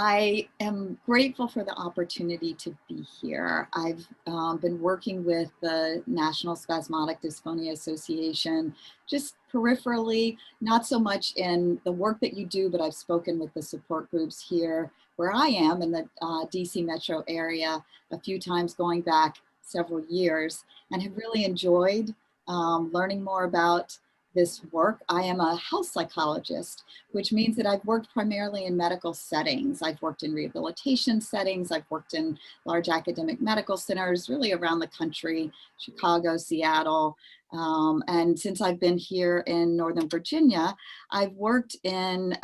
I am grateful for the opportunity to be here. I've been working with the National Spasmodic Dysphonia Association, just peripherally, not so much in the work that you do, but I've spoken with the support groups here where I am in the DC metro area a few times going back several years, and have really enjoyed learning more about this work. I am a health psychologist, which means that I've worked primarily in medical settings. I've worked in rehabilitation settings. I've worked in large academic medical centers, really around the country, Chicago, Seattle. And since I've been here in Northern Virginia, I've worked in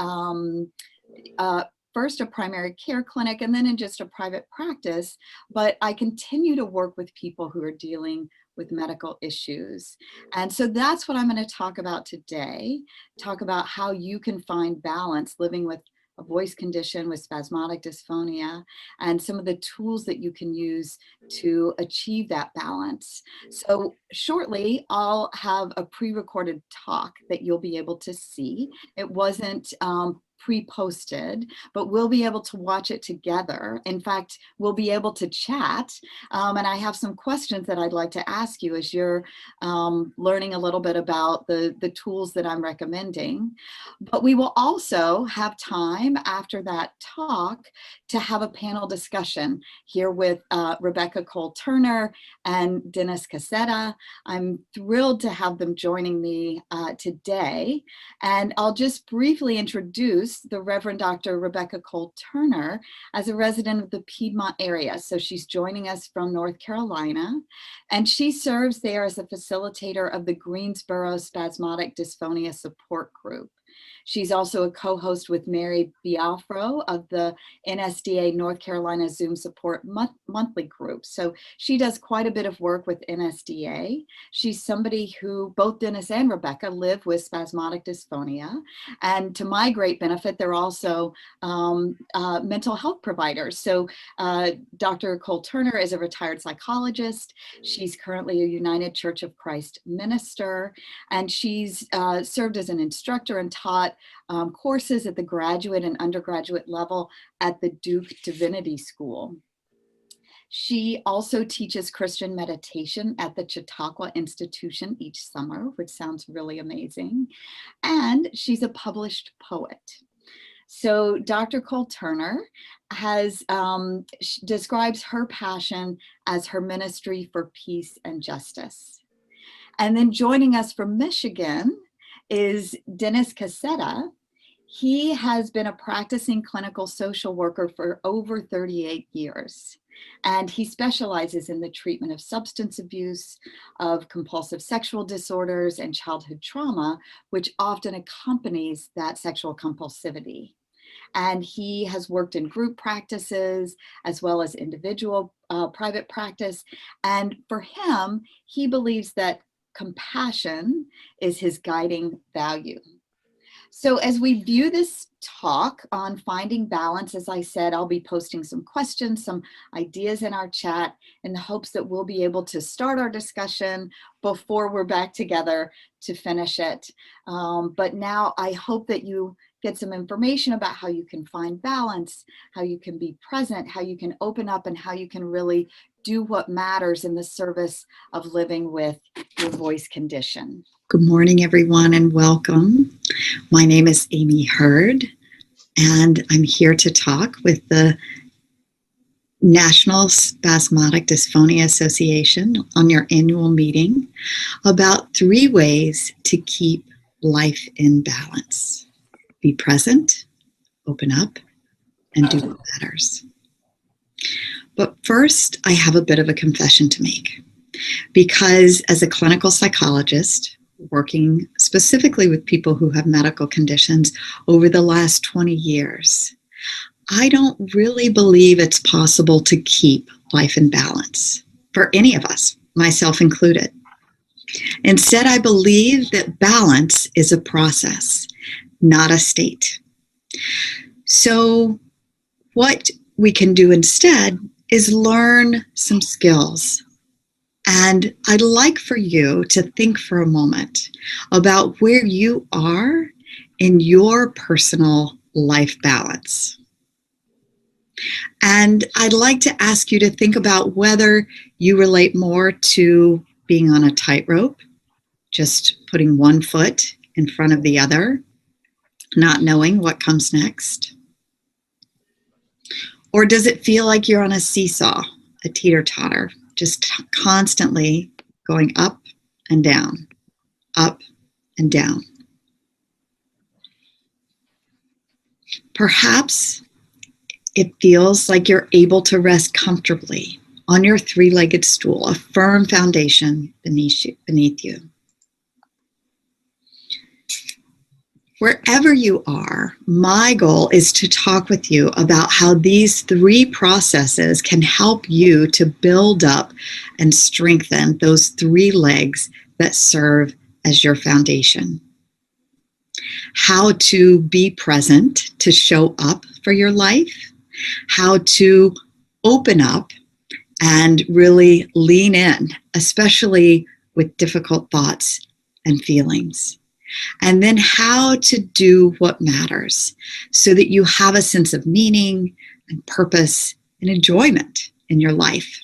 first a primary care clinic and then in just a private practice, but I continue to work with people who are dealing with medical issues. And so that's what I'm going to talk about today, talk about how you can find balance living with a voice condition with spasmodic dysphonia and some of the tools that you can use to achieve that balance. So shortly, I'll have a pre-recorded talk that you'll be able to see. It wasn't pre-posted, but we'll be able to watch it together. In fact, we'll be able to chat. And I have some questions that I'd like to ask you as you're learning a little bit about the tools that I'm recommending. But we will also have time after that talk to have a panel discussion here with Rebecca Cole-Turner and Dennis Casetta. I'm thrilled to have them joining me today. And I'll just briefly introduce the Reverend Dr. Rebecca Cole-Turner as a resident of the Piedmont area. So she's joining us from North Carolina, and she serves there as a facilitator of the Greensboro Spasmodic Dysphonia Support Group. She's also a co-host with Mary Biafro of the NSDA North Carolina Zoom Support Monthly Group. So she does quite a bit of work with NSDA. She's somebody who both Dennis and Rebecca live with spasmodic dysphonia. And to my great benefit, they're also mental health providers. So Dr. Cole-Turner is a retired psychologist. She's currently a United Church of Christ minister, and she's served as an instructor and taught courses at the graduate and undergraduate level at the Duke Divinity School. She also teaches Christian meditation at the Chautauqua Institution each summer, which sounds really amazing. And she's a published poet. So Dr. Cole-Turner describes her passion as her ministry for peace and justice. And then joining us from Michigan is Dennis Casetta. He has been a practicing clinical social worker for over 38 years. And he specializes in the treatment of substance abuse, of compulsive sexual disorders, and childhood trauma, which often accompanies that sexual compulsivity. And he has worked in group practices as well as individual private practice. And for him, he believes that compassion is his guiding value. So as we view this talk on finding balance, as I said, I'll be posting some questions, some ideas in our chat in the hopes that we'll be able to start our discussion before we're back together to finish it. But now I hope that you get some information about how you can find balance, how you can be present, how you can open up, and how you can really do what matters in the service of living with your voice condition. Good morning, everyone, and welcome. My name is Amy Hurd, and I'm here to talk with the National Spasmodic Dysphonia Association on your annual meeting about 3 ways to keep life in balance. Be present, open up, and do what matters. But first, I have a bit of a confession to make, because as a clinical psychologist, working specifically with people who have medical conditions over the last 20 years, I don't really believe it's possible to keep life in balance for any of us, myself included. Instead, I believe that balance is a process, not a state. So what we can do instead is learn some skills. And I'd like for you to think for a moment about where you are in your personal life balance. And I'd like to ask you to think about whether you relate more to being on a tightrope, just putting one foot in front of the other, not knowing what comes next. Or does it feel like you're on a seesaw, a teeter-totter, just constantly going up and down, up and down? Perhaps it feels like you're able to rest comfortably on your three-legged stool, a firm foundation beneath you. Wherever you are, my goal is to talk with you about how these three processes can help you to build up and strengthen those three legs that serve as your foundation. How to be present to show up for your life, how to open up and really lean in, especially with difficult thoughts and feelings. And then how to do what matters so that you have a sense of meaning and purpose and enjoyment in your life.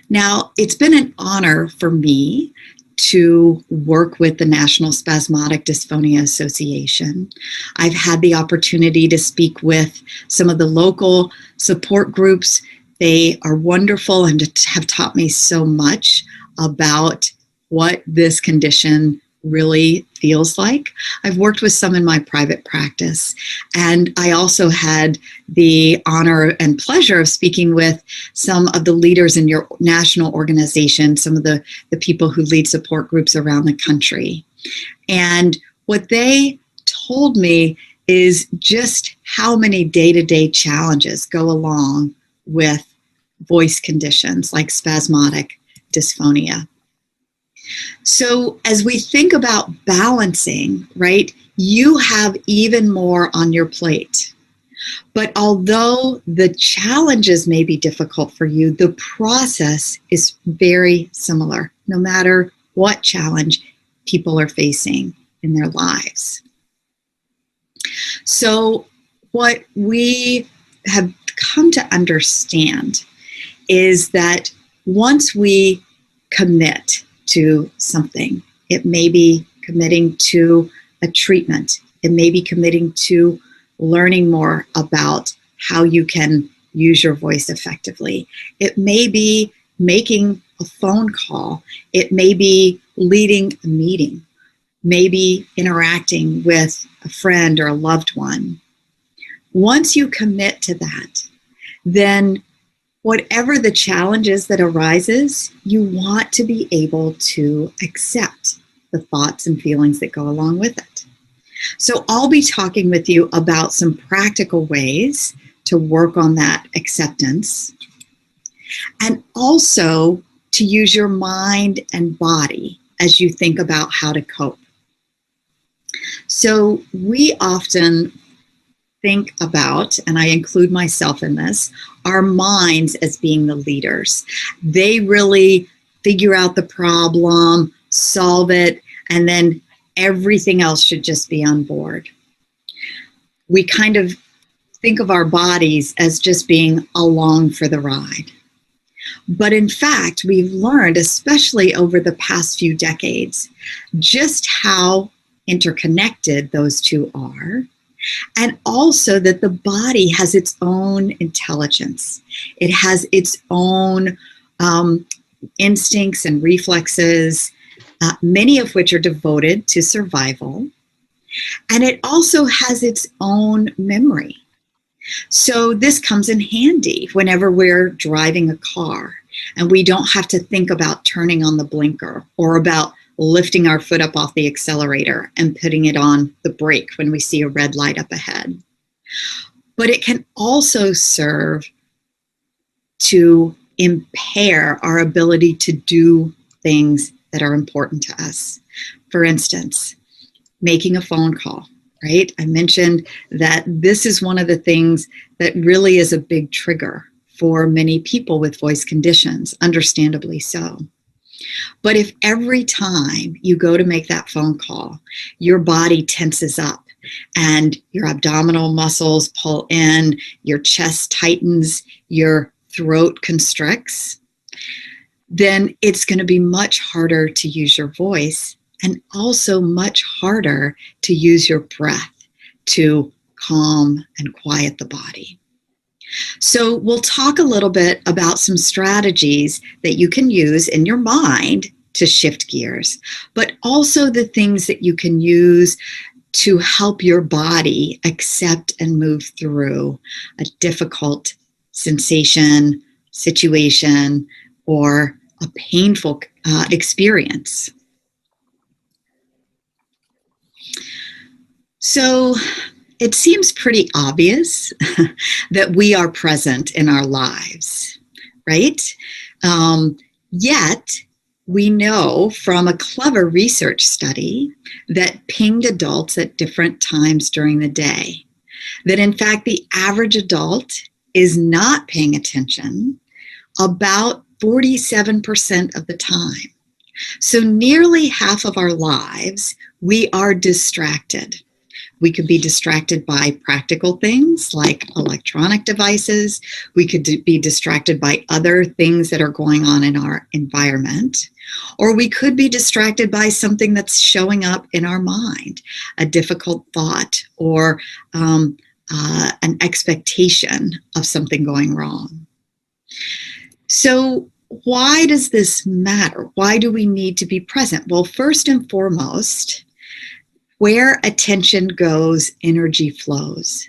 Now, it's been an honor for me to work with the National Spasmodic Dysphonia Association. I've had the opportunity to speak with some of the local support groups. They are wonderful and have taught me so much about what this condition really feels like. I've worked with some in my private practice, and I also had the honor and pleasure of speaking with some of the leaders in your national organization, some of the people who lead support groups around the country. And what they told me is just how many day-to-day challenges go along with voice conditions like spasmodic dysphonia. So as we think about balancing, right, you have even more on your plate. But although the challenges may be difficult for you, the process is very similar, no matter what challenge people are facing in their lives. So what we have come to understand is that once we commit to something, it may be committing to a treatment, it may be committing to learning more about how you can use your voice effectively, it may be making a phone call, it may be leading a meeting, maybe interacting with a friend or a loved one. Once you commit to that, then whatever the challenges that arises, you want to be able to accept the thoughts and feelings that go along with it. So I'll be talking with you about some practical ways to work on that acceptance, and also to use your mind and body as you think about how to cope. So we often think about, and I include myself in this, our minds as being the leaders. They really figure out the problem, solve it, and then everything else should just be on board. We kind of think of our bodies as just being along for the ride. But in fact, we've learned, especially over the past few decades, just how interconnected those two are. And also that the body has its own intelligence. It has its own instincts and reflexes, many of which are devoted to survival. And it also has its own memory. So this comes in handy whenever we're driving a car and we don't have to think about turning on the blinker or about lifting our foot up off the accelerator and putting it on the brake when we see a red light up ahead. But it can also serve to impair our ability to do things that are important to us. For instance, making a phone call, right? I mentioned that this is one of the things that really is a big trigger for many people with voice conditions, understandably so. But if every time you go to make that phone call, your body tenses up and your abdominal muscles pull in, your chest tightens, your throat constricts, then it's going to be much harder to use your voice, and also much harder to use your breath to calm and quiet the body. So we'll talk a little bit about some strategies that you can use in your mind to shift gears, but also the things that you can use to help your body accept and move through a difficult sensation, situation, or a painful experience. So it seems pretty obvious that we are present in our lives, right? Yet we know from a clever research study that pinged adults at different times during the day that in fact the average adult is not paying attention about 47% of the time. So nearly half of our lives, we are distracted. We could be distracted by practical things like electronic devices. We could be distracted by other things that are going on in our environment. Or we could be distracted by something that's showing up in our mind, a difficult thought or an expectation of something going wrong. So why does this matter? Why do we need to be present? Well, first and foremost, where attention goes, energy flows.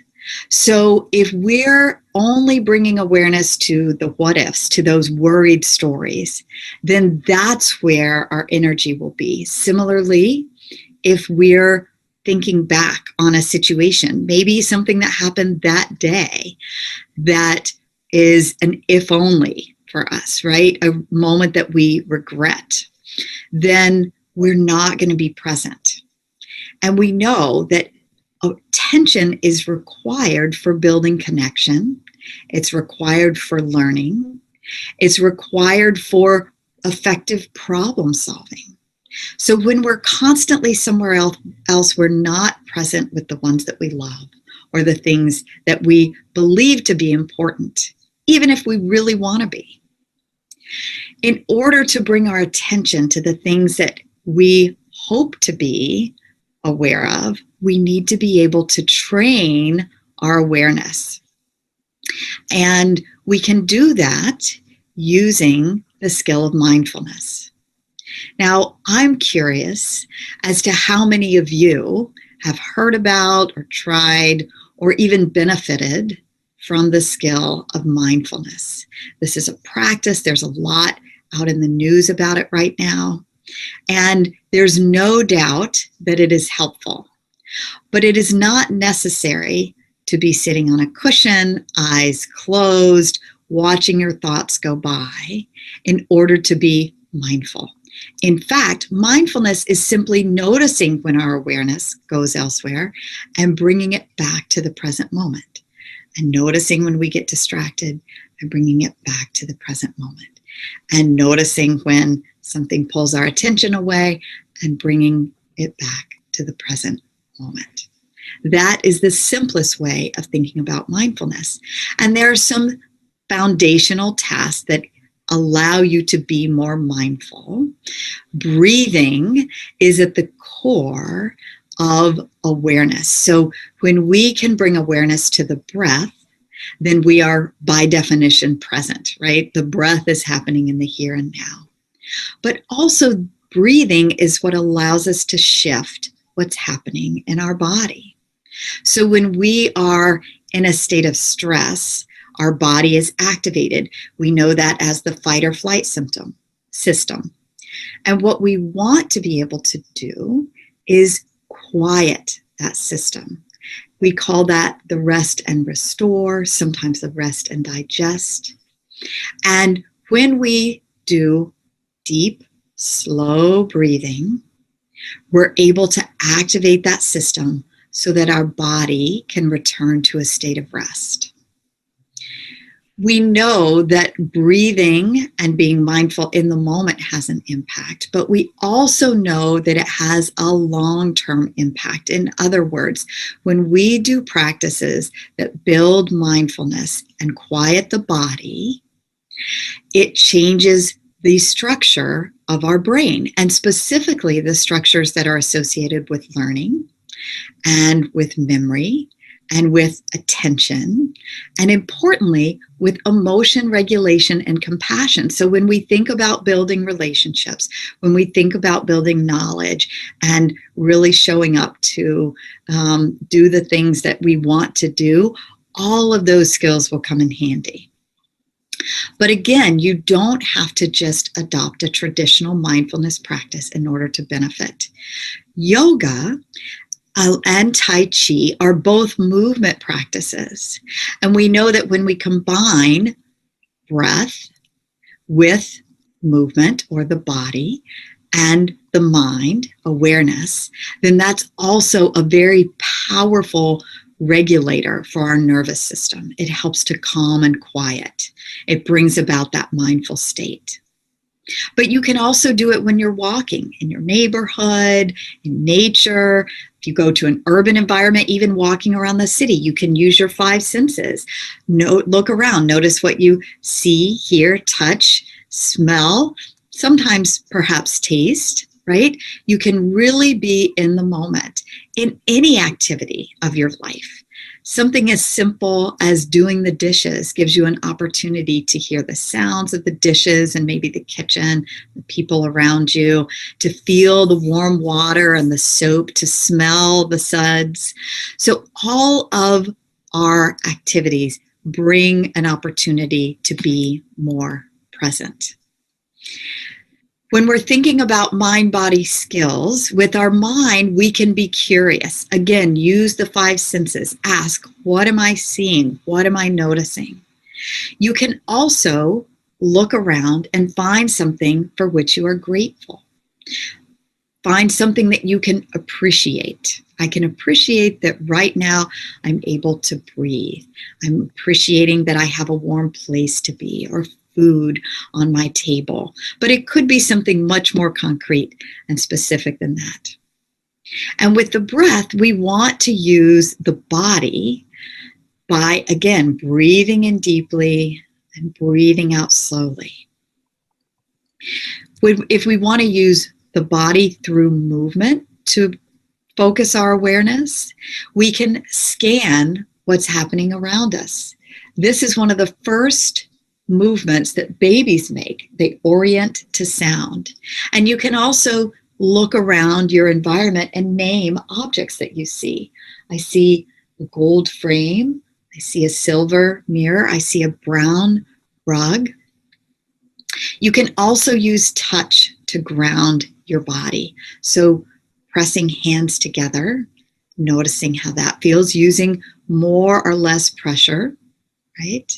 So if we're only bringing awareness to the what ifs, to those worried stories, then that's where our energy will be. Similarly, if we're thinking back on a situation, maybe something that happened that day that is an if only for us, right? A moment that we regret, then we're not going to be present. And we know that attention is required for building connection. It's required for learning. It's required for effective problem solving. So when we're constantly somewhere else, we're not present with the ones that we love or the things that we believe to be important, even if we really want to be. In order to bring our attention to the things that we hope to be aware of, we need to be able to train our awareness. And we can do that using the skill of mindfulness. Now, I'm curious as to how many of you have heard about or tried or even benefited from the skill of mindfulness. This is a practice. There's a lot out in the news about it right now. And there's no doubt that it is helpful. But it is not necessary to be sitting on a cushion, eyes closed, watching your thoughts go by in order to be mindful. In fact, mindfulness is simply noticing when our awareness goes elsewhere and bringing it back to the present moment. And noticing when we get distracted and bringing it back to the present moment. And noticing when something pulls our attention away and bringing it back to the present moment. That is the simplest way of thinking about mindfulness. And there are some foundational tasks that allow you to be more mindful. Breathing is at the core of awareness. So when we can bring awareness to the breath, then we are by definition present, right? The breath is happening in the here and now. But also breathing is what allows us to shift what's happening in our body. So when we are in a state of stress, our body is activated. We know that as the fight or flight system. And what we want to be able to do is quiet that system. We call that the rest and restore, sometimes the rest and digest. And when we do deep, slow breathing, we're able to activate that system so that our body can return to a state of rest. We know that breathing and being mindful in the moment has an impact, but we also know that it has a long-term impact. In other words, when we do practices that build mindfulness and quiet the body, it changes the structure of our brain, and specifically the structures that are associated with learning and with memory and with attention, and importantly, with emotion regulation and compassion. So when we think about building relationships, when we think about building knowledge and really showing up to do the things that we want to do, all of those skills will come in handy. But again, you don't have to just adopt a traditional mindfulness practice in order to benefit. Yoga and Tai Chi are both movement practices. And we know that when we combine breath with movement or the body and the mind, awareness, then that's also a very powerful regulator for our nervous system. It helps to calm and quiet. It brings about that mindful state. But you can also do it when you're walking in your neighborhood, in nature. If you go to an urban environment, even walking around the city, you can use your five senses. Look around, notice what you see, hear, touch, smell, sometimes perhaps taste, right? You can really be in the moment in any activity of your life. Something as simple as doing the dishes gives you an opportunity to hear the sounds of the dishes and maybe the kitchen, the people around you, to feel the warm water and the soap, to smell the suds. So all of our activities bring an opportunity to be more present. When we're thinking about mind-body skills, with our mind, we can be curious. Again, use the five senses. Ask, what am I seeing? What am I noticing? You can also look around and find something for which you are grateful. Find something that you can appreciate. I can appreciate that right now I'm able to breathe. I'm appreciating that I have a warm place to be, or food on my table. But it could be something much more concrete and specific than that. And with the breath, we want to use the body by, again, breathing in deeply and breathing out slowly. If we want to use the body through movement to focus our awareness, we can scan what's happening around us. This is one of the first movements that babies make. They orient to sound. And you can also look around your environment and name objects that you see. I see a gold frame. I see a silver mirror. I see a brown rug. You can also use touch to ground your body. So pressing hands together, noticing how that feels, using more or less pressure, right?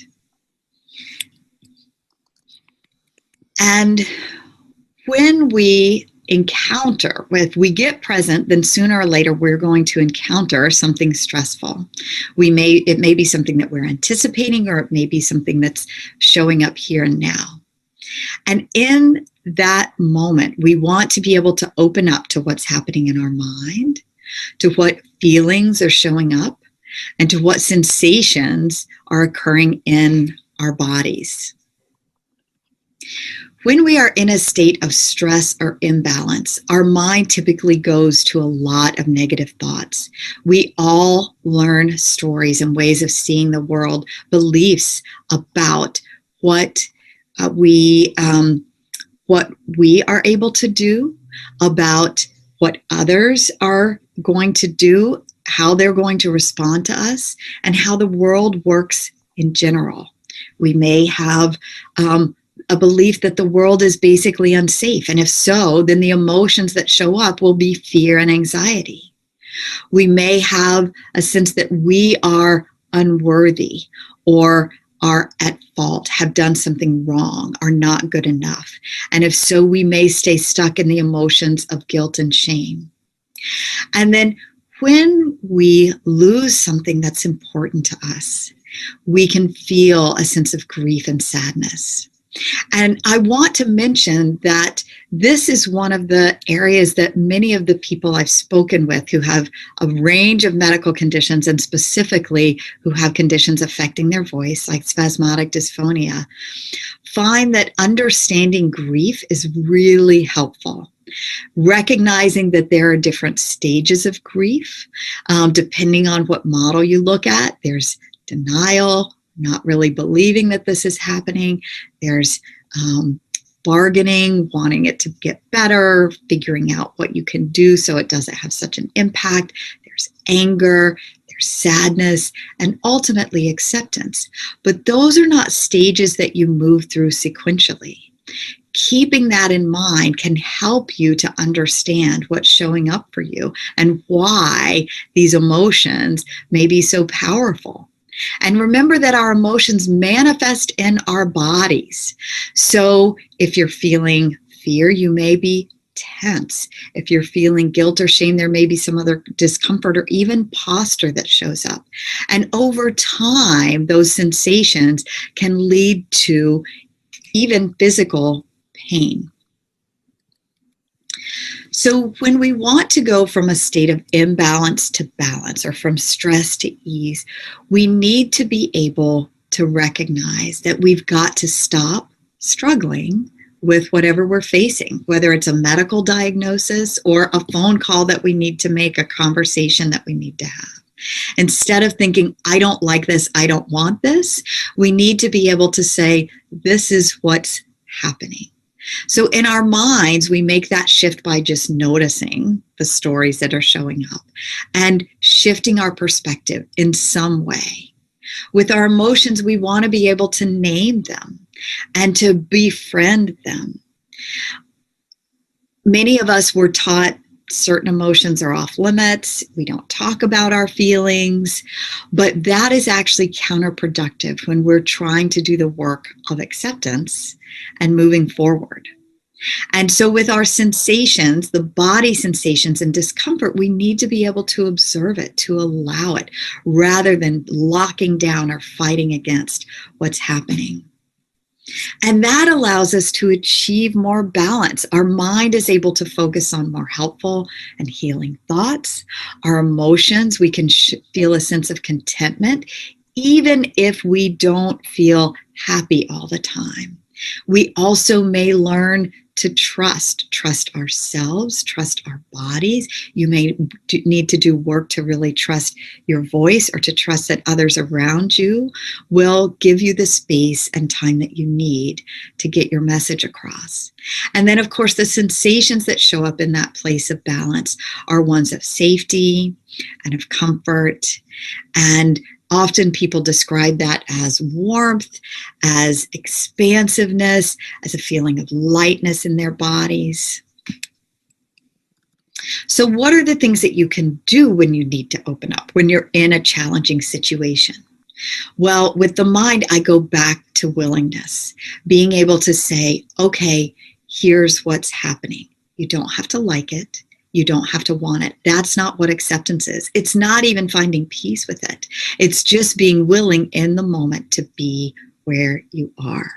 And when we encounter, if we get present, then sooner or later we're going to encounter something stressful. It may be something that we're anticipating, or it may be something that's showing up here and now. And in that moment, we want to be able to open up to what's happening in our mind, to what feelings are showing up, and to what sensations are occurring in our bodies. When we are in a state of stress or imbalance, our mind typically goes to a lot of negative thoughts. We all learn stories and ways of seeing the world, beliefs about what we are able to do, about what others are going to do, how they're going to respond to us, and how the world works in general. We may have a belief that the world is basically unsafe. And if so, then the emotions that show up will be fear and anxiety. We may have a sense that we are unworthy, or are at fault, have done something wrong, are not good enough. And if so, we may stay stuck in the emotions of guilt and shame. And then when we lose something that's important to us, we can feel a sense of grief and sadness. And I want to mention that this is one of the areas that many of the people I've spoken with who have a range of medical conditions, and specifically who have conditions affecting their voice, like spasmodic dysphonia, find that understanding grief is really helpful. Recognizing that there are different stages of grief, depending on what model you look at. There's denial, not really believing that this is happening. There's bargaining, wanting it to get better, figuring out what you can do so it doesn't have such an impact. There's anger, there's sadness, and ultimately acceptance. But those are not stages that you move through sequentially. Keeping that in mind can help you to understand what's showing up for you and why these emotions may be so powerful. And remember that our emotions manifest in our bodies. So if you're feeling fear, you may be tense. If you're feeling guilt or shame, there may be some other discomfort or even posture that shows up. And over time, those sensations can lead to even physical pain. So when we want to go from a state of imbalance to balance, or from stress to ease, we need to be able to recognize that we've got to stop struggling with whatever we're facing, whether it's a medical diagnosis or a phone call that we need to make, a conversation that we need to have. Instead of thinking, I don't like this, I don't want this, we need to be able to say, this is what's happening. So in our minds, we make that shift by just noticing the stories that are showing up and shifting our perspective in some way. With our emotions, we want to be able to name them and to befriend them. Many of us were taught certain emotions are off limits. We don't talk about our feelings, but that is actually counterproductive when we're trying to do the work of acceptance and moving forward. And so with our sensations, the body sensations and discomfort, we need to be able to observe it, to allow it, rather than locking down or fighting against what's happening. And that allows us to achieve more balance. Our mind is able to focus on more helpful and healing thoughts. Our emotions, we can feel a sense of contentment, even if we don't feel happy all the time. We also may learn to trust ourselves, trust our bodies. You may need to do work to really trust your voice, or to trust that others around you will give you the space and time that you need to get your message across. And then, of course, the sensations that show up in that place of balance are ones of safety and of comfort. And often people describe that as warmth, as expansiveness, as a feeling of lightness in their bodies. So what are the things that you can do when you need to open up, when you're in a challenging situation? Well, with the mind, I go back to willingness, being able to say, okay, here's what's happening. You don't have to like it. You don't have to want it. That's not what acceptance is. It's not even finding peace with it. It's just being willing in the moment to be where you are.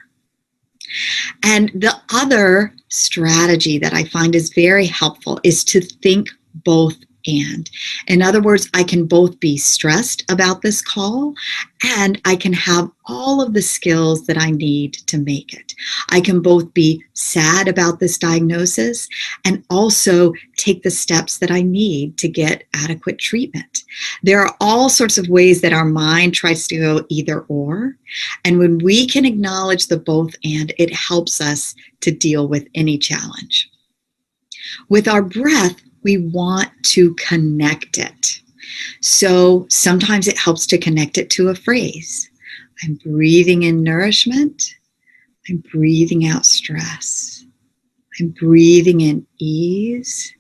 And the other strategy that I find is very helpful is to think both and. In other words, I can both be stressed about this call, and I can have all of the skills that I need to make it. I can both be sad about this diagnosis and also take the steps that I need to get adequate treatment. There are all sorts of ways that our mind tries to go either or. And when we can acknowledge the both and, it helps us to deal with any challenge. With our breath, we want to connect it. So sometimes it helps to connect it to a phrase. I'm breathing in nourishment. I'm breathing out stress. I'm breathing in ease.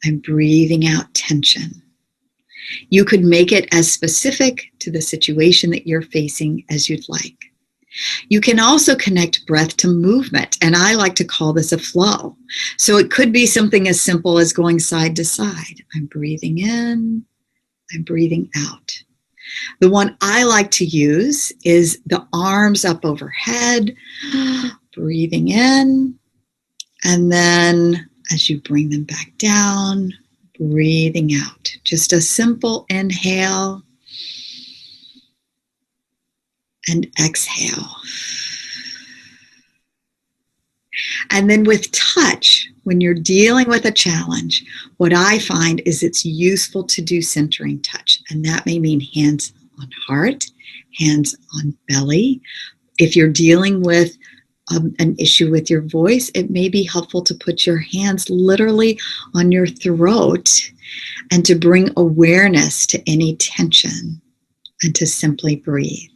I'm breathing out tension. You could make it as specific to the situation that you're facing as you'd like. You can also connect breath to movement, and I like to call this a flow. So it could be something as simple as going side to side. I'm breathing in, I'm breathing out. The one I like to use is the arms up overhead, breathing in, and then as you bring them back down, breathing out. Just a simple inhale and exhale. And then with touch, when you're dealing with a challenge, what I find is it's useful to do centering touch. And that may mean hands on heart, hands on belly. If you're dealing with an issue with your voice, it may be helpful to put your hands literally on your throat and to bring awareness to any tension and to simply breathe.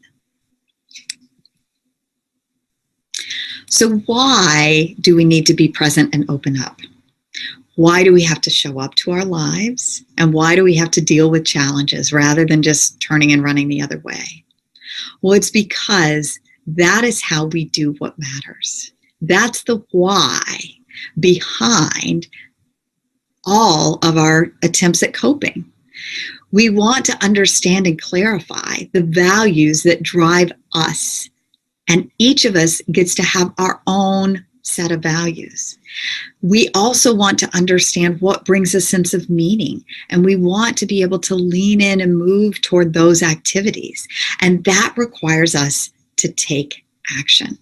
So why do we need to be present and open up? Why do we have to show up to our lives? And why do we have to deal with challenges rather than just turning and running the other way? Well, it's because that is how we do what matters. That's the why behind all of our attempts at coping. We want to understand and clarify the values that drive us. And each of us gets to have our own set of values. We also want to understand what brings a sense of meaning. And we want to be able to lean in and move toward those activities. And that requires us to take action.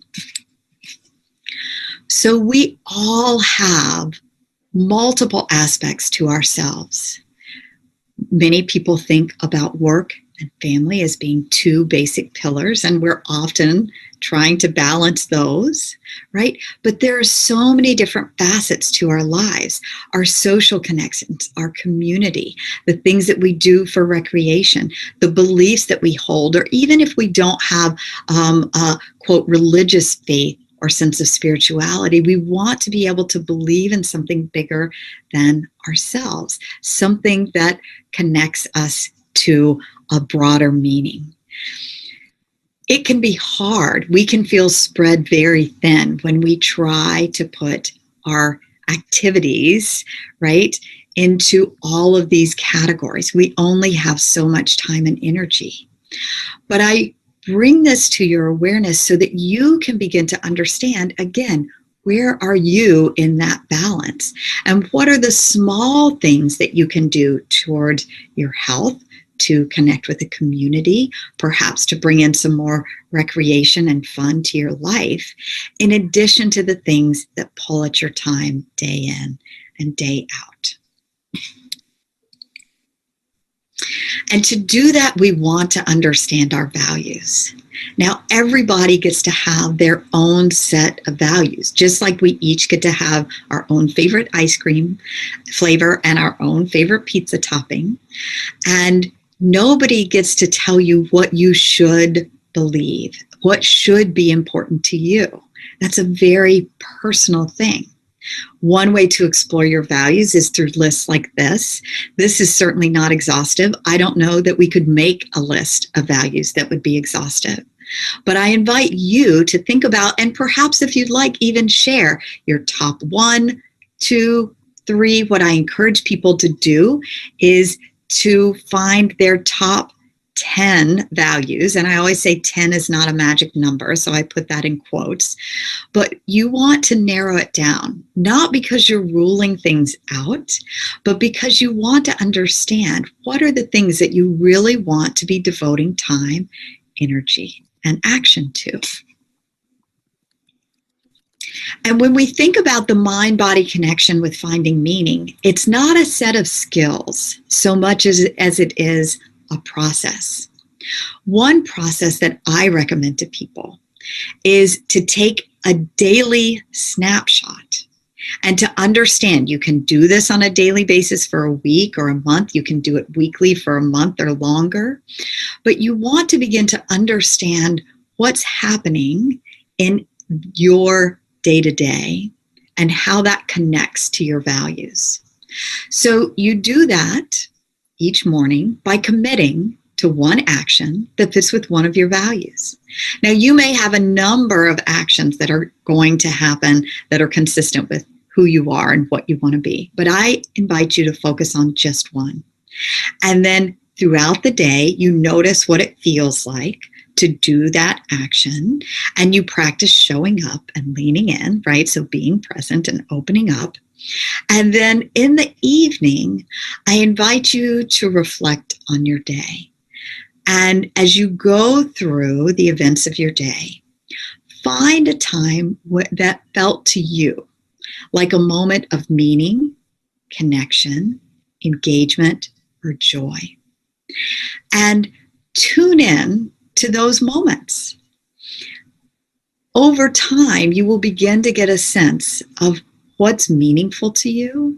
So we all have multiple aspects to ourselves. Many people think about work and family as being two basic pillars, and we're often trying to balance those, right? But there are so many different facets to our lives, our social connections, our community, the things that we do for recreation, the beliefs that we hold, or even if we don't have a quote religious faith or sense of spirituality, we want to be able to believe in something bigger than ourselves, something that connects us to a broader meaning. It can be hard. We can feel spread very thin when we try to put our activities, right, into all of these categories. We only have so much time and energy. But I bring this to your awareness so that you can begin to understand, again, where are you in that balance? And what are the small things that you can do toward your health, to connect with the community, perhaps to bring in some more recreation and fun to your life, in addition to the things that pull at your time day in and day out. And to do that, we want to understand our values. Now, everybody gets to have their own set of values, just like we each get to have our own favorite ice cream flavor and our own favorite pizza topping. And nobody gets to tell you what you should believe, what should be important to you. That's a very personal thing. One way to explore your values is through lists like this. This is certainly not exhaustive. I don't know that we could make a list of values that would be exhaustive. But I invite you to think about, and perhaps if you'd like, even share your top 1, 2, 3. What I encourage people to do is to find their top 10 values. And I always say 10 is not a magic number, so I put that in quotes. But you want to narrow it down, not because you're ruling things out, but because you want to understand what are the things that you really want to be devoting time, energy, and action to. And when we think about the mind-body connection with finding meaning, it's not a set of skills so much as it is a process. One process that I recommend to people is to take a daily snapshot and to understand you can do this on a daily basis for a week or a month. You can do it weekly for a month or longer. But you want to begin to understand what's happening in your day-to-day and how that connects to your values. So you do that each morning by committing to one action that fits with one of your values. Now, you may have a number of actions that are going to happen that are consistent with who you are and what you want to be, but I invite you to focus on just one. And then throughout the day, you notice what it feels like to do that action, and you practice showing up and leaning in, right? So being present and opening up. And then in the evening, I invite you to reflect on your day. And as you go through the events of your day, find a time that felt to you like a moment of meaning, connection, engagement, or joy. And tune in to those moments. Over time, you will begin to get a sense of what's meaningful to you,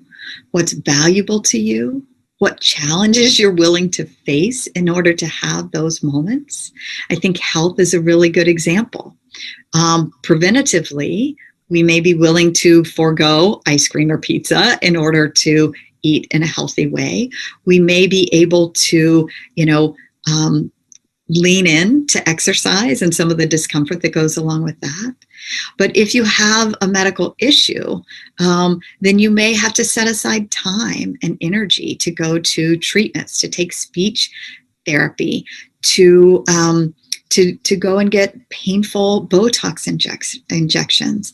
what's valuable to you, what challenges you're willing to face in order to have those moments. I think health is a really good example. Preventatively, we may be willing to forego ice cream or pizza in order to eat in a healthy way. We may be able to, lean in to exercise and some of the discomfort that goes along with that. But if you have a medical issue, then you may have to set aside time and energy to go to treatments, to take speech therapy, to go and get painful Botox injections.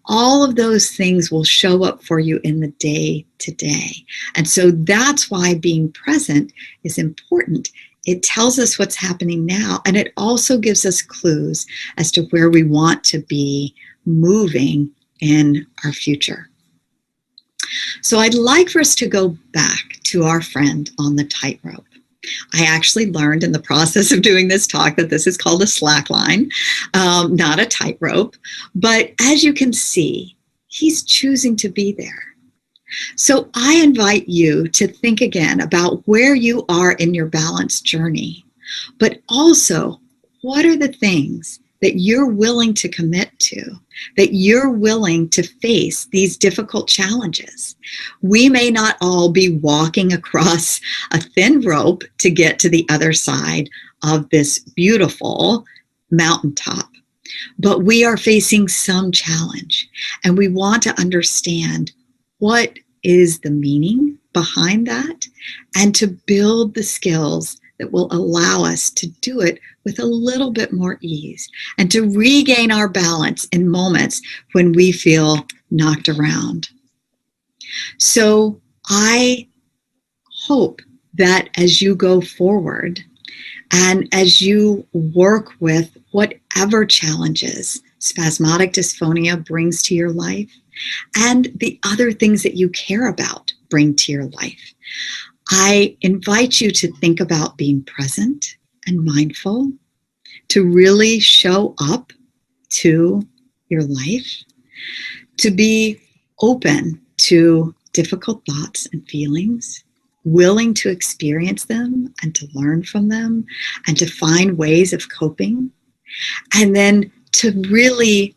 All of those things will show up for you in the day to day. And so that's why being present is important. It tells us what's happening now, and it also gives us clues as to where we want to be moving in our future. So I'd like for us to go back to our friend on the tightrope. I actually learned in the process of doing this talk that this is called a slack line, not a tightrope. But as you can see, he's choosing to be there. So I invite you to think again about where you are in your balance journey, but also what are the things that you're willing to commit to, that you're willing to face these difficult challenges. We may not all be walking across a thin rope to get to the other side of this beautiful mountaintop, but we are facing some challenge, and we want to understand what is the meaning behind that, and to build the skills that will allow us to do it with a little bit more ease and to regain our balance in moments when we feel knocked around. So I hope that as you go forward and as you work with whatever challenges spasmodic dysphonia brings to your life, and the other things that you care about bring to your life, I invite you to think about being present and mindful, to really show up to your life, to be open to difficult thoughts and feelings, willing to experience them and to learn from them and to find ways of coping, and then to really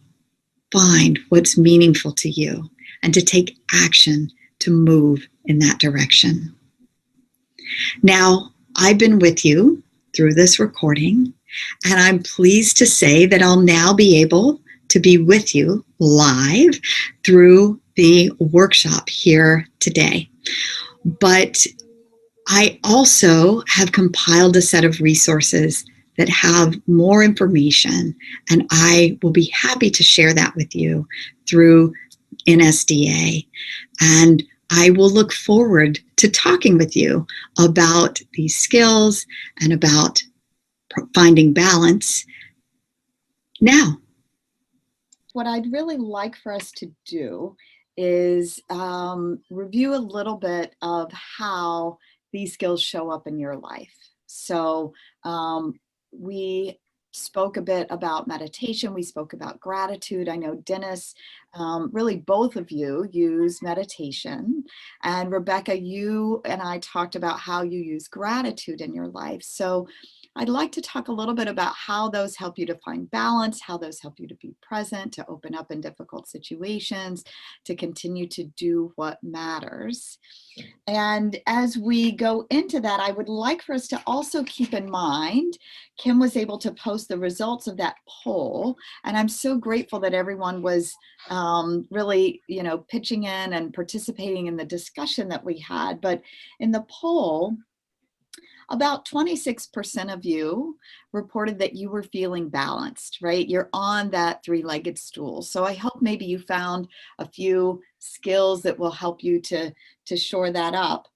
find what's meaningful to you and to take action to move in that direction. Now, I've been with you through this recording, and I'm pleased to say that I'll now be able to be with you live through the workshop here today. But I also have compiled a set of resources that have more information, and I will be happy to share that with you through NSDA. And I will look forward to talking with you about these skills and about finding balance now. What I'd really like for us to do is review a little bit of how these skills show up in your life. So we spoke a bit about meditation. We spoke about gratitude. I know Dennis, really both of you use meditation. And Rebecca, you and I talked about how you use gratitude in your life. So I'd like to talk a little bit about how those help you to find balance, how those help you to be present, to open up in difficult situations, to continue to do what matters. And as we go into that, I would like for us to also keep in mind, Kim was able to post the results of that poll. And I'm so grateful that everyone was really, pitching in and participating in the discussion that we had. But in the poll, about 26% of you reported that you were feeling balanced, right? You're on that three-legged stool. So I hope maybe you found a few skills that will help you to shore that up.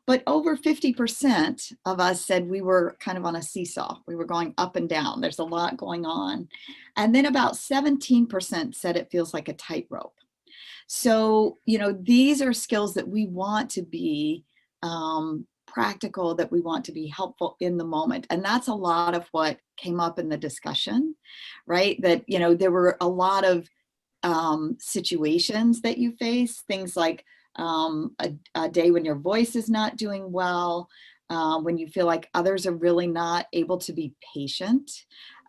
But over 50% of us said we were kind of on a seesaw. We were going up and down. There's a lot going on. And then about 17% said it feels like a tightrope. So, these are skills that we want to be practical, that we want to be helpful in the moment. And that's a lot of what came up in the discussion, right? That, there were a lot of situations that you face, things like a day when your voice is not doing well, when you feel like others are really not able to be patient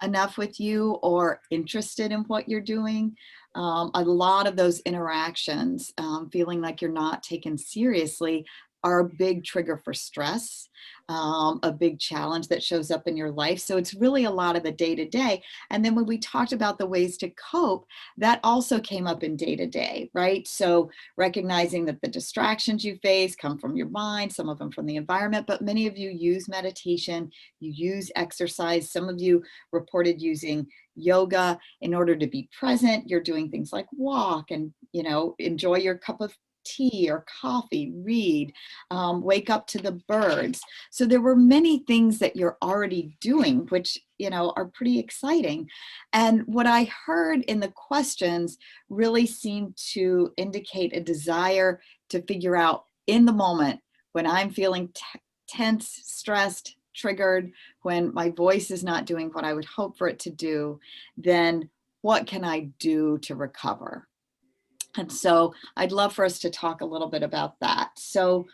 enough with you or interested in what you're doing. A lot of those interactions, feeling like you're not taken seriously, are a big trigger for stress, a big challenge that shows up in your life. So it's really a lot of the day to day. And then when we talked about the ways to cope, that also came up in day to day, right? So recognizing that the distractions you face come from your mind, some of them from the environment, but many of you use meditation, you use exercise. Some of you reported using yoga in order to be present. You're doing things like walk and, enjoy your cup of tea or coffee, read, wake up to the birds. So there were many things that you're already doing, which, are pretty exciting. And what I heard in the questions really seemed to indicate a desire to figure out in the moment when I'm feeling tense, stressed, triggered, when my voice is not doing what I would hope for it to do, then what can I do to recover? And so I'd love for us to talk a little bit about that. So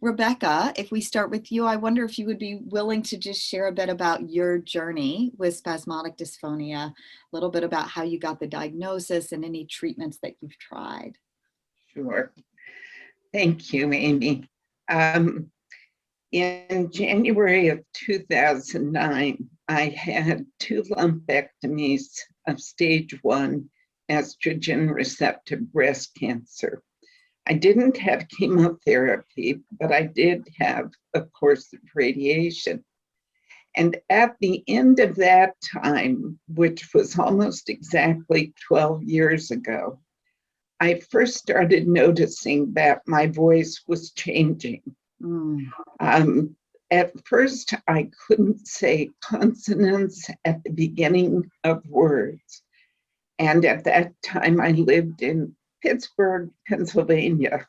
Rebecca, if we start with you, I wonder if you would be willing to just share a bit about your journey with spasmodic dysphonia, a little bit about how you got the diagnosis and any treatments that you've tried. Sure. Thank you, Amy. In January of 2009, I had 2 lumpectomies of stage 1 estrogen receptive breast cancer. I didn't have chemotherapy, but I did have a course of radiation. And at the end of that time, which was almost exactly 12 years ago, I first started noticing that my voice was changing. At first, I couldn't say consonants at the beginning of words. And at that time, I lived in Pittsburgh, Pennsylvania.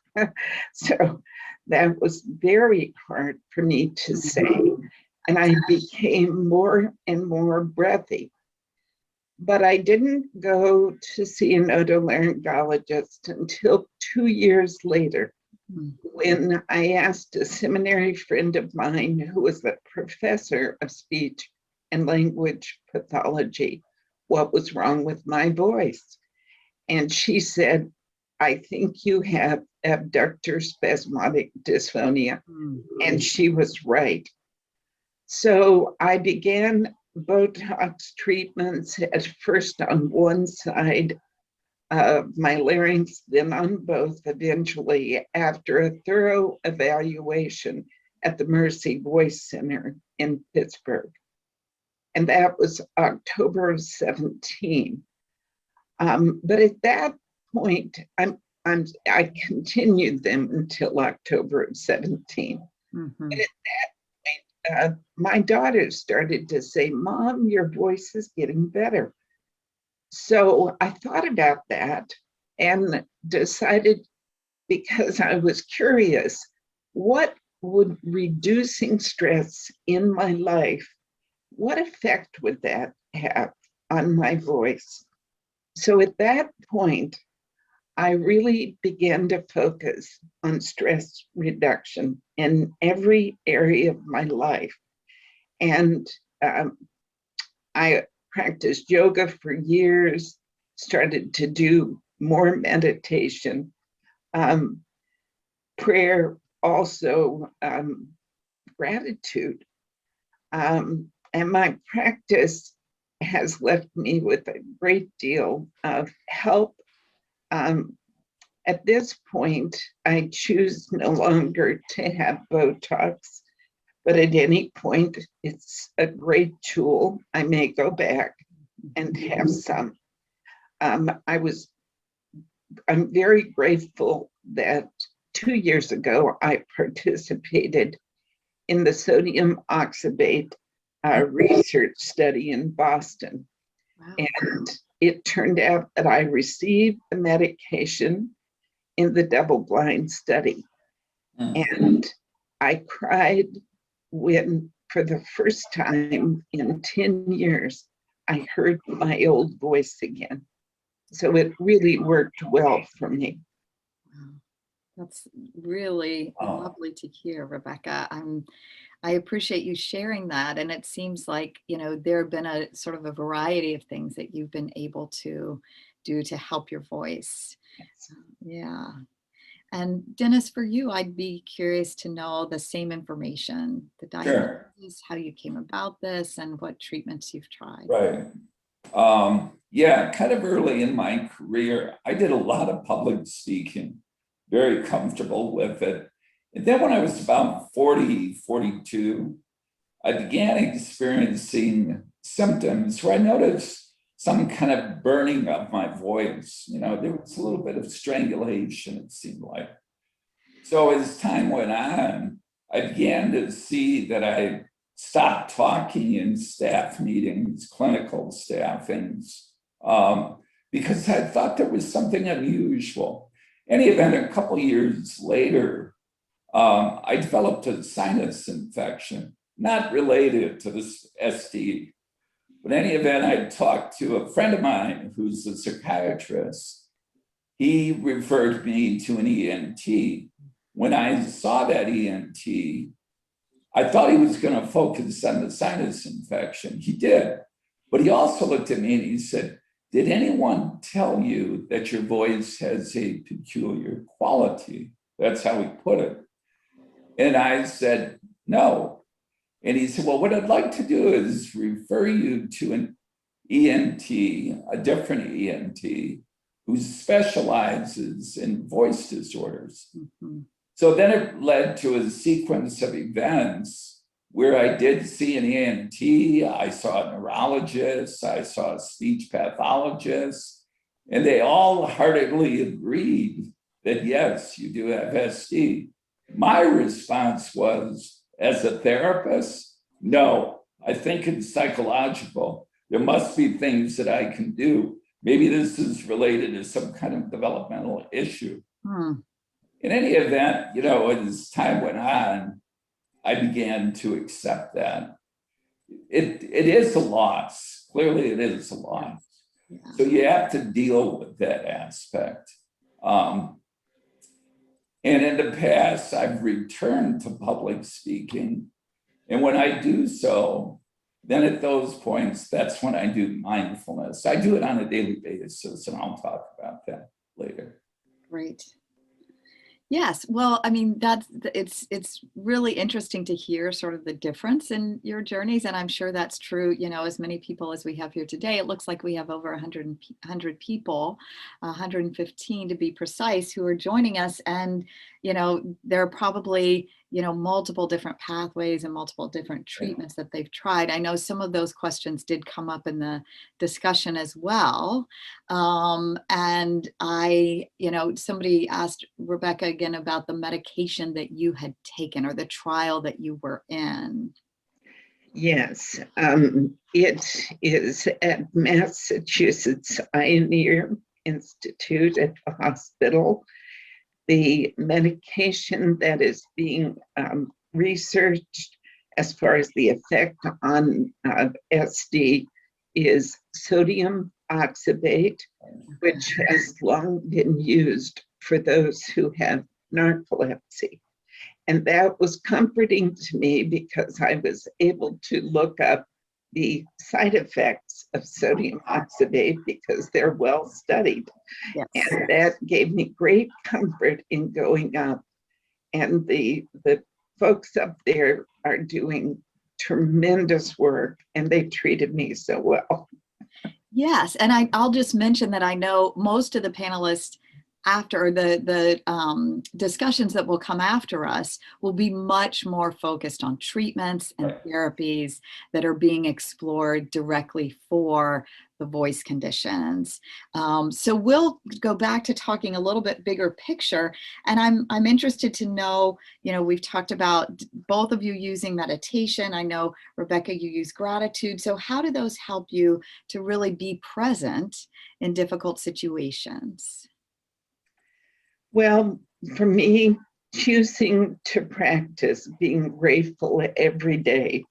So that was very hard for me to say. And I became more and more breathy. But I didn't go to see an otolaryngologist until 2 years later, when I asked a seminary friend of mine who was a professor of speech and language pathology what was wrong with my voice. And she said, I think you have abductor spasmodic dysphonia. And she was right. So I began Botox treatments at first on one side of my larynx, then on both, eventually, after a thorough evaluation at the Mercy Voice Center in Pittsburgh. And that was October of 17. But at that point, I continued them until October of 17. But at that point, my daughter started to say, Mom, your voice is getting better. So I thought about that and decided, because I was curious, what would reducing stress in my life, what effect would that have on my voice? So at that point, I really began to focus on stress reduction in every area of my life. And I practiced yoga for years, started to do more meditation, prayer, also gratitude. And my practice has left me with a great deal of help. At this point, I choose no longer to have Botox. but at any point, it's a great tool. I may go back and have some. I'm very grateful that 2 years ago I participated in the sodium oxybate research study in Boston. Wow. And it turned out that I received the medication in the double-blind study. And I cried when, for the first time in 10 years, I heard my old voice again. So it really worked well for me. Wow. That's really lovely to hear, Rebecca. I appreciate you sharing that. And it seems like, there have been a sort of a variety of things that you've been able to do to help your voice. Yes. Yeah. And Dennis, for you, I'd be curious to know the same information, the diagnosis, how you came about this, and what treatments you've tried. Right. Yeah, kind of early in my career, I did a lot of public speaking, very comfortable with it. And then when I was about 40, 42, I began experiencing symptoms where I noticed some kind of burning of my voice. There was a little bit of strangulation, it seemed like. So as time went on, I began to see that I stopped talking in staff meetings, clinical staffings, because I thought there was something unusual. In any event, a couple years later, I developed a sinus infection, not related to this SD. But in any event, I talked to a friend of mine who's a psychiatrist. He referred me to an ENT. When I saw that ENT, I thought he was going to focus on the sinus infection. He did. But he also looked at me and he said, "Did anyone tell you that your voice has a peculiar quality?" That's how he put it. And I said, "No." And he said, "Well, what I'd like to do is refer you to an ENT, a different ENT, who specializes in voice disorders." Mm-hmm. So then it led to a sequence of events where I did see an ENT, I saw a neurologist, I saw a speech pathologist, and they all heartily agreed that, yes, you do have SD. My response was, as a therapist, no, I think it's psychological. There must be things that I can do. Maybe this is related to some kind of developmental issue. In any event, as time went on, I began to accept that. It is a loss. Clearly, it is a loss. Yeah. So you have to deal with that aspect. And in the past, I've returned to public speaking. And when I do so, then at those points, that's when I do mindfulness. I do it on a daily basis, and I'll talk about that later. Great. Yes, well, it's really interesting to hear sort of the difference in your journeys, and I'm sure that's true. As many people as we have here today, it looks like we have over 100 people, 115 to be precise, who are joining us, and there are probably multiple different pathways and multiple different treatments that they've tried. I know some of those questions did come up in the discussion as well, and somebody asked Rebecca again about the medication that you had taken or the trial that you were in. Yes, it is at Massachusetts Pioneer Institute at the hospital. The medication that is being researched as far as the effect on SD is sodium oxybate, which has long been used for those who have narcolepsy. And that was comforting to me because I was able to look up the side effects of sodium oxybate because they're well studied. Yes. And that gave me great comfort in going up. And the folks up there are doing tremendous work, and they treated me so well. Yes, and I'll just mention that I know most of the panelists after, or the discussions that will come after us will be much more focused on treatments and Right. therapies that are being explored directly for the voice conditions. So we'll go back to talking a little bit bigger picture, and I'm interested to know, we've talked about both of you using meditation. I know, Rebecca, you use gratitude. So how do those help you to really be present in difficult situations? Well, for me, choosing to practice being grateful every day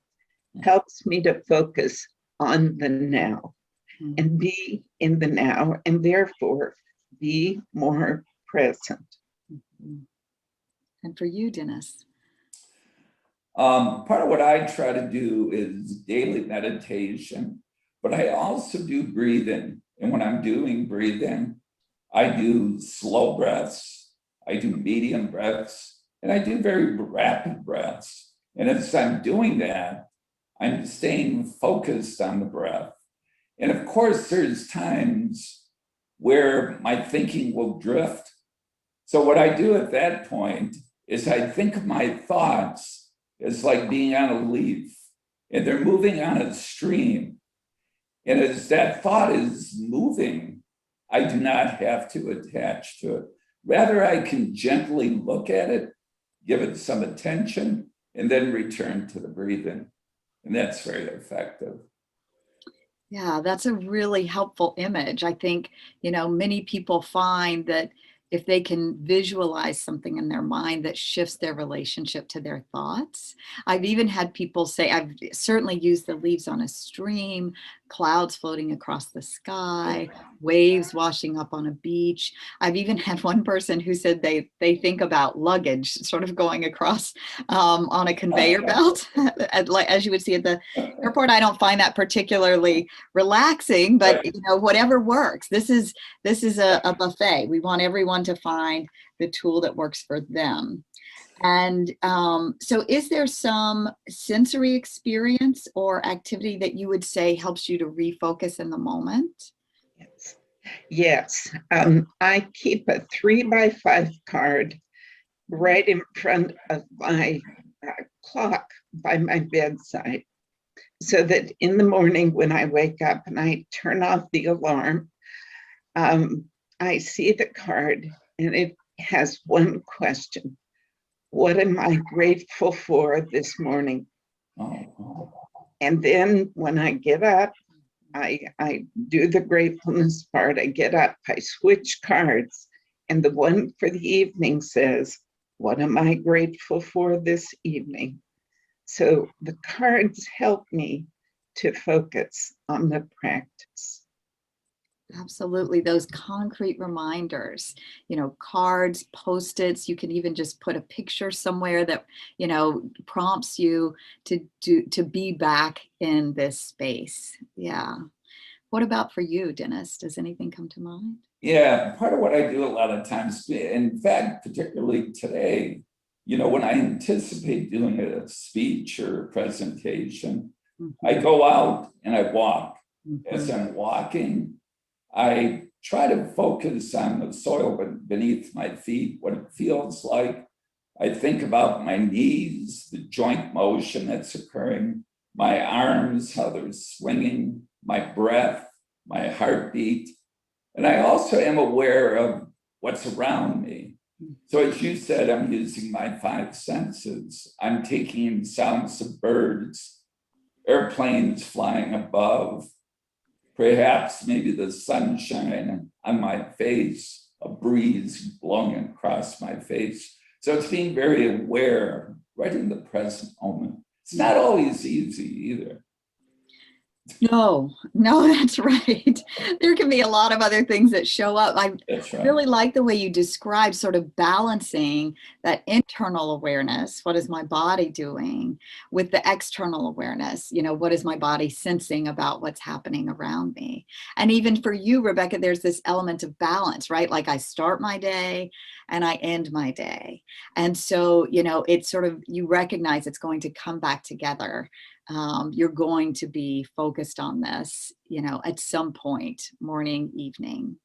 helps me to focus on the now and be in the now, and therefore be more present. And for you, Dennis? Part of what I try to do is daily meditation, but I also do breathing. And when I'm doing breathing, I do slow breaths, I do medium breaths, and I do very rapid breaths. And as I'm doing that, I'm staying focused on the breath. And of course, there's times where my thinking will drift. So what I do at that point is I think of my thoughts as like being on a leaf, and they're moving on a stream. And as that thought is moving, I do not have to attach to it. Rather, I can gently look at it, give it some attention, and then return to the breathing. And that's very effective. Yeah, that's a really helpful image. I think, many people find that if they can visualize something in their mind that shifts their relationship to their thoughts. I've even had people say, I've certainly used the leaves on a stream, clouds floating across the sky, waves washing up on a beach. I've even had one person who said they think about luggage sort of going across on a conveyor belt, as you would see at the airport. I don't find that particularly relaxing, but whatever works. This is a buffet. We want everyone to find the tool that works for them. And so is there some sensory experience or activity that you would say helps you to refocus in the moment? Yes. I keep a 3x5 card right in front of my clock by my bedside, so that in the morning when I wake up and I turn off the alarm, I see the card and it has one question: what am I grateful for this morning? And then when I get up, I do the gratefulness part. I get up, I switch cards, and the one for the evening says, what am I grateful for this evening? So the cards help me to focus on the practice. Absolutely. Those concrete reminders, cards, Post-its. You can even just put a picture somewhere that, prompts you to be back in this space. Yeah. What about for you, Dennis? Does anything come to mind? Yeah, part of what I do a lot of times, in fact, particularly today, when I anticipate doing a speech or a presentation, I go out and I walk. As I'm walking, I try to focus on the soil beneath my feet, what it feels like. I think about my knees, the joint motion that's occurring, my arms, how they're swinging, my breath, my heartbeat. And I also am aware of what's around me. So as you said, I'm using my 5 senses. I'm taking in sounds of birds, airplanes flying above, perhaps maybe the sunshine on my face, a breeze blowing across my face. So it's being very aware right in the present moment. It's not always easy either. No, that's right. There can be a lot of other things that show up. I really like the way you describe sort of balancing that internal awareness, what is my body doing, with the external awareness, what is my body sensing about what's happening around me. And even for you, Rebecca, there's this element of balance, right? Like I start my day and I end my day. And so, it's sort of, you recognize it's going to come back together. You're going to be focused on this, at some point, morning, evening.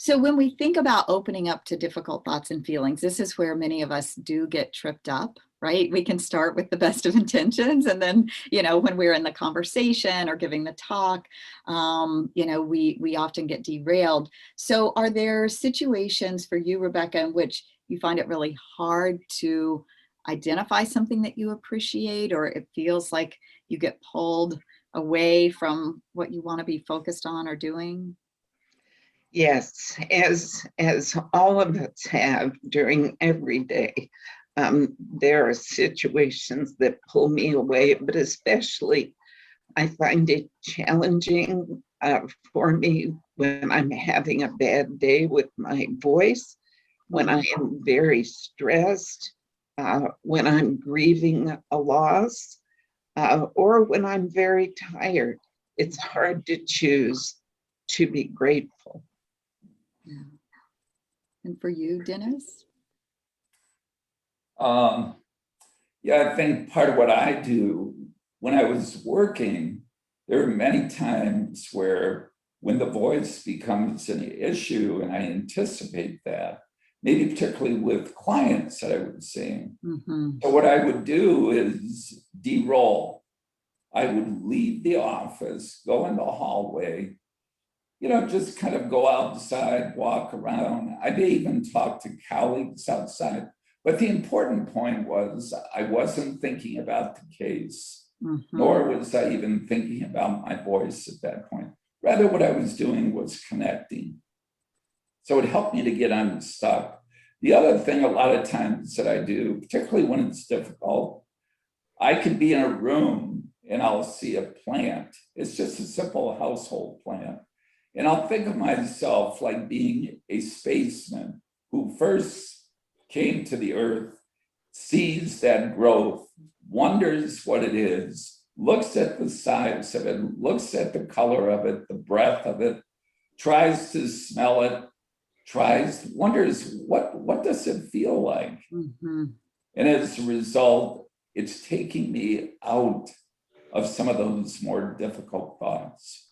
So when we think about opening up to difficult thoughts and feelings, this is where many of us do get tripped up, right? We can start with the best of intentions. And then, when we're in the conversation or giving the talk, we often get derailed. So are there situations for you, Rebecca, in which you find it really hard to identify something that you appreciate, or it feels like you get pulled away from what you want to be focused on or doing? Yes, as all of us have during every day, there are situations that pull me away, but especially I find it challenging for me when I'm having a bad day with my voice, when I am very stressed, when I'm grieving a loss, or when I'm very tired. It's hard to choose to be grateful. Yeah. And for you, Dennis? Yeah, I think part of what I do when I was working, there are many times where when the voice becomes an issue, and I anticipate that, maybe particularly with clients that I was seeing. So what I would do is de-roll. I would leave the office, go in the hallway, just kind of go outside, walk around. I may even talk to colleagues outside. But the important point was I wasn't thinking about the case, nor was I even thinking about my voice at that point. Rather, what I was doing was connecting. So it helped me to get unstuck. The other thing a lot of times that I do, particularly when it's difficult, I can be in a room and I'll see a plant. It's just a simple household plant. And I'll think of myself like being a spaceman who first came to the earth, sees that growth, wonders what it is, looks at the size of it, looks at the color of it, the breadth of it, tries to smell it, wonders what does it feel like? And as a result, it's taking me out of some of those more difficult thoughts.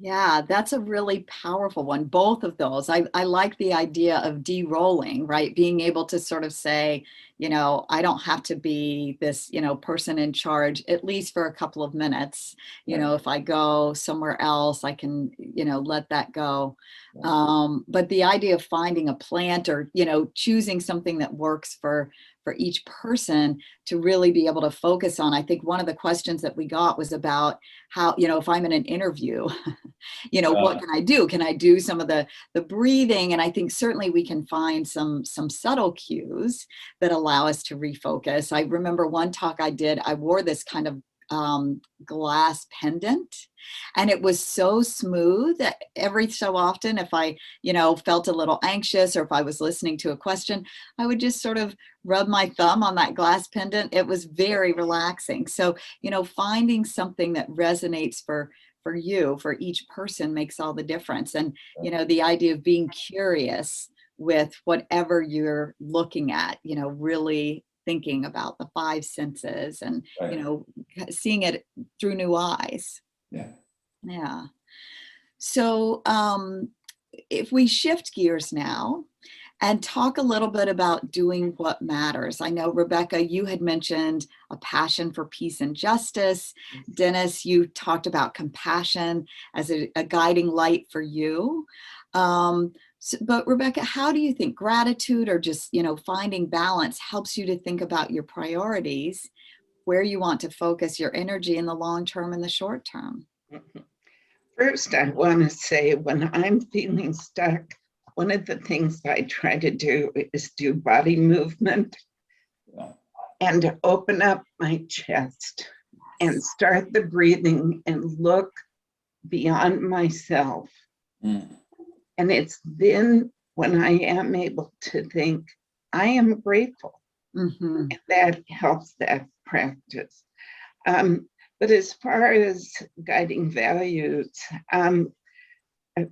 Yeah, that's a really powerful one. Both of those. I like the idea of de-rolling, right? Being able to sort of say, I don't have to be this, person in charge, at least for a couple of minutes. If I go somewhere else, I can, let that go. But the idea of finding a plant or, choosing something that works for each person to really be able to focus on. I think one of the questions that we got was about how, if I'm in an interview, what can I do? Can I do some of the breathing? And I think certainly we can find some subtle cues that allow us to refocus. I remember one talk I did, I wore this kind of glass pendant, and it was so smooth that every so often, if I, felt a little anxious or if I was listening to a question, I would just sort of rub my thumb on that glass pendant. It was very relaxing. So, finding something that resonates for you, for each person, makes all the difference. And, the idea of being curious with whatever you're looking at, really thinking about the five senses and, seeing it through new eyes. Yeah. So if we shift gears now and talk a little bit about doing what matters. I know, Rebecca, you had mentioned a passion for peace and justice. Dennis, you talked about compassion as a guiding light for you. But Rebecca, how do you think gratitude or just, finding balance helps you to think about your priorities, where you want to focus your energy in the long term and the short term? First, I want to say when I'm feeling stuck, one of the things I try to do is do body movement and open up my chest and start the breathing and look beyond myself. And it's then when I am able to think, I am grateful. And that helps that practice. But as far as guiding values,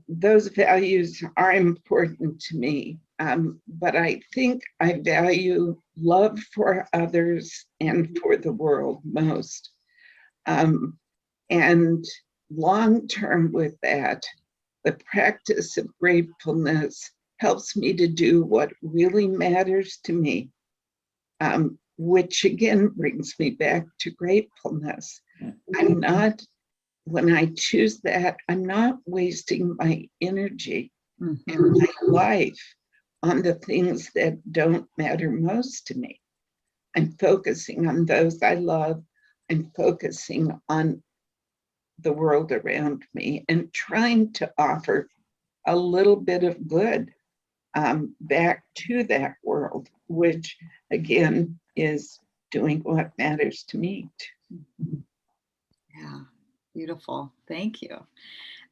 those values are important to me. But I think I value love for others and for the world most. And long term with that, The practice of gratefulness helps me to do what really matters to me, which again brings me back to gratefulness. I'm not, when I choose that, I'm not wasting my energy and my life on the things that don't matter most to me. I'm focusing on those I love. I'm focusing on the world around me and trying to offer a little bit of good back to that world, which again is doing what matters to me. Yeah, beautiful. Thank you.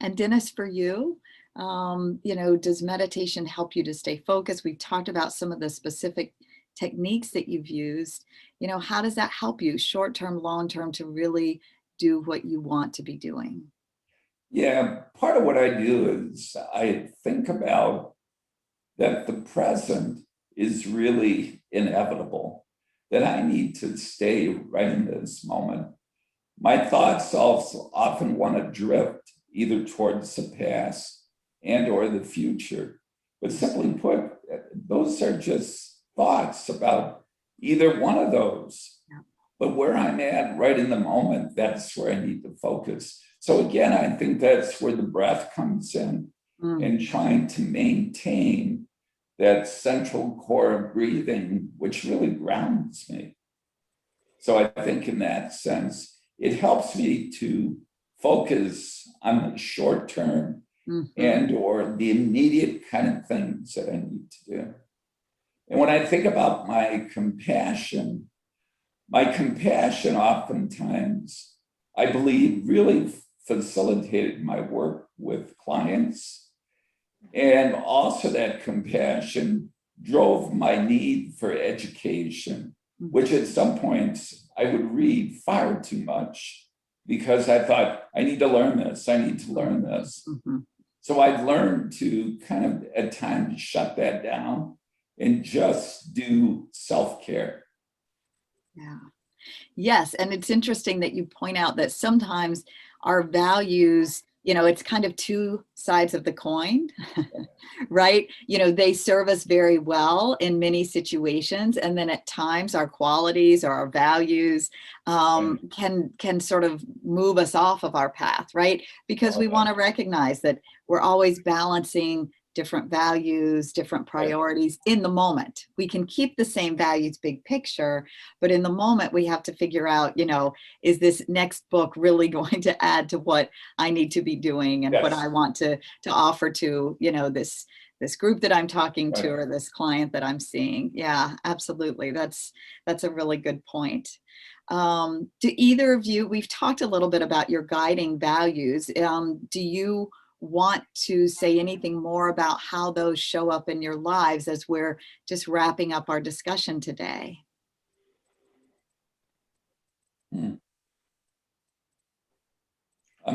And Dennis, for you, does meditation help you to stay focused? We've talked about some of the specific techniques that you've used. How does that help you short-term, long-term to really do what you want to be doing? Yeah, part of what I do is I think about that the present is really inevitable, that I need to stay right in this moment. My thoughts also often want to drift either towards the past and or the future. But simply put, those are just thoughts about either one of those. But where I'm at right in the moment, that's where I need to focus. So again, I think that's where the breath comes in and trying to maintain that central core of breathing, which really grounds me. So I think in that sense, it helps me to focus on the short term and or the immediate kind of things that I need to do. And when I think about my compassion oftentimes, I believe, really facilitated my work with clients. And also that compassion drove my need for education, which at some points I would read far too much because I thought, I need to learn this. So I've learned to kind of at times shut that down and just do self-care. Yeah. Yes. And it's interesting that you point out that sometimes our values, it's kind of two sides of the coin, right? They serve us very well in many situations. And then at times our qualities or our values can sort of move us off of our path, right? Because we want to recognize that we're always balancing different values, different priorities in the moment. We can keep the same values, big picture, but in the moment we have to figure out, is this next book really going to add to what I need to be doing and what I want to offer to, this group that I'm talking to or this client that I'm seeing. Yeah, absolutely. That's a really good point. Do either of you, we've talked a little bit about your guiding values. Do you want to say anything more about how those show up in your lives as we're just wrapping up our discussion today? I'm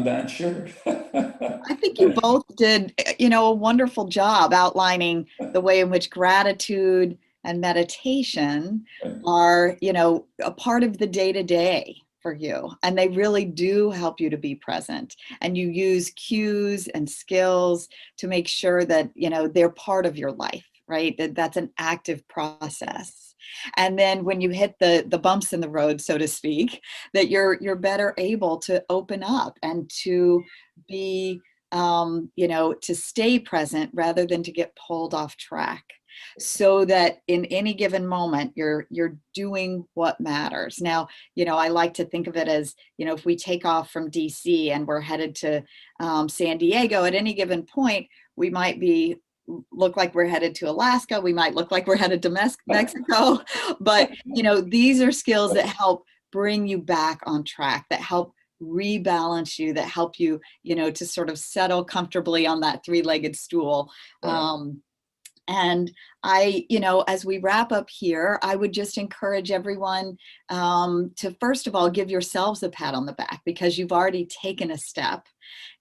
not sure. I think you both did, a wonderful job outlining the way in which gratitude and meditation are, a part of the day-to-day for you. And they really do help you to be present. And you use cues and skills to make sure that, they're part of your life, right? That's an active process. And then when you hit the bumps in the road, so to speak, that you're better able to open up and to be, to stay present rather than to get pulled off track. So that in any given moment, you're doing what matters. Now, I like to think of it as, if we take off from DC and we're headed to San Diego, at any given point, we might look like we're headed to Alaska. We might look like we're headed to Mexico. But, these are skills that help bring you back on track, that help rebalance you, that help you, to sort of settle comfortably on that three-legged stool. And as we wrap up here, I would just encourage everyone to, first of all, give yourselves a pat on the back, because you've already taken a step,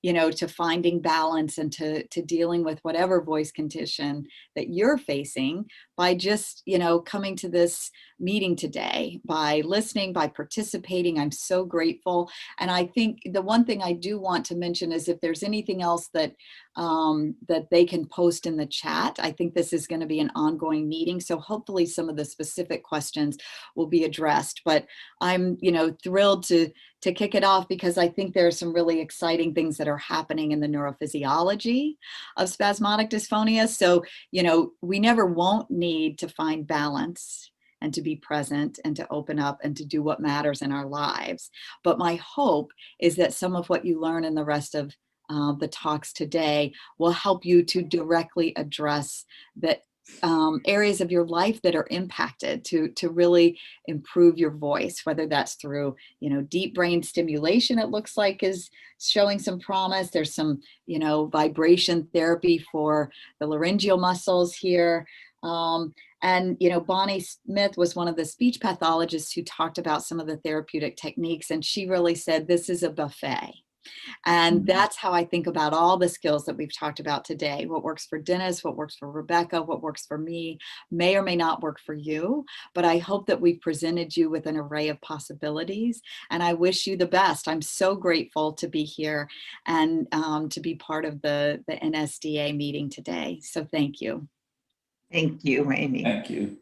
to finding balance and to dealing with whatever voice condition that you're facing by just, coming to this meeting today, by listening, by participating. I'm so grateful. And I think the one thing I do want to mention is if there's anything else that that they can post in the chat. I think this is going to be an ongoing meeting, so hopefully some of the specific questions will be addressed. But I'm, thrilled to kick it off, because I think there are some really exciting things that are happening in the neurophysiology of spasmodic dysphonia. So, we never won't need to find balance and to be present and to open up and to do what matters in our lives. But my hope is that some of what you learn in the rest of the talks today will help you to directly address that areas of your life that are impacted, to really improve your voice, whether that's through, deep brain stimulation, it looks like is showing some promise. There's some, vibration therapy for the laryngeal muscles here. And, Bonnie Smith was one of the speech pathologists who talked about some of the therapeutic techniques. And she really said, this is a buffet. And that's how I think about all the skills that we've talked about today. What works for Dennis, what works for Rebecca, what works for me may or may not work for you. But I hope that we've presented you with an array of possibilities. And I wish you the best. I'm so grateful to be here and to be part of the NSDA meeting today. So thank you. Thank you, Amy. Thank you.